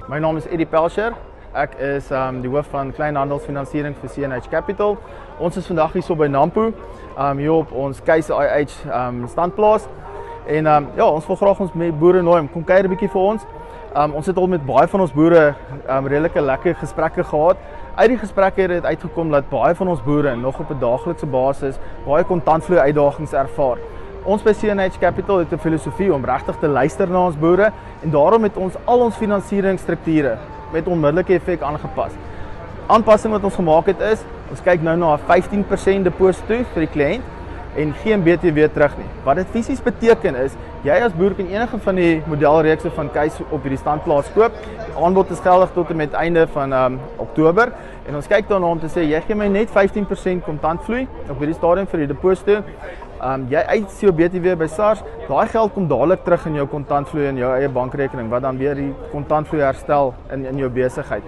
My naam is Eddie Pelcher. Ek is die hoof van kleinhandelsfinansiering vir CNH Capital. Ons is vandag hier so by Nampo, hier op ons Case IH standplaas. En ja, ons wil graag ons boere nooi om kom kuier 'n bietjie vir ons. Ons het al met baie van ons boere redelike lekker gesprekke gehad. Uit die gesprekke het dit uitgekom dat baie van ons boere nog op 'n daaglikse basis baie kontantvloei uitdagings ervaar. Ons by CNH Capital het 'n filosofie om regtig te luister na ons boere en daarom het ons al ons finansieringsstrukture met onmiddellike effek aangepas. Aanpassing wat ons gemaak het is, ons kyk nou na 'n 15% deposito vir die kliënt en geen BTW terug nie. Wat dit fisies beteken is, jy as boer kan enige van die modelreekse van Case op hierdie standplaas koop. Die aanbod is geldig tot en met einde van Oktober en ons kyk daarna om te sê, jy gee my net 15% kontantvloei op hierdie stadium vir die deposito. Jy eis jou BTW by SARS, daai geld kom dadelik terug in jou kontantvloei in jou eie bankrekening wat dan weer die kontantvloei herstel in jou besigheid.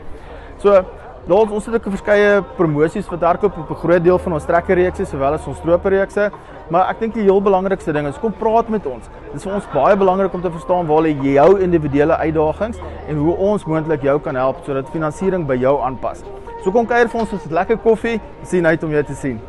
So, ons het ook verskeie promosies wat hardloop op 'n groot deel van ons trekkerreekse sowel as ons stroperreekse, maar ek dink die heel belangrikste ding is kom praat met ons. Dit is vir ons baie belangrik om te verstaan waar lê jou individuele uitdagings en hoe ons moontlik jou kan help sodat finansiering by jou aanpas. So kom kuier vir ons, ons het lekker koffie, sien uit om jou te sien.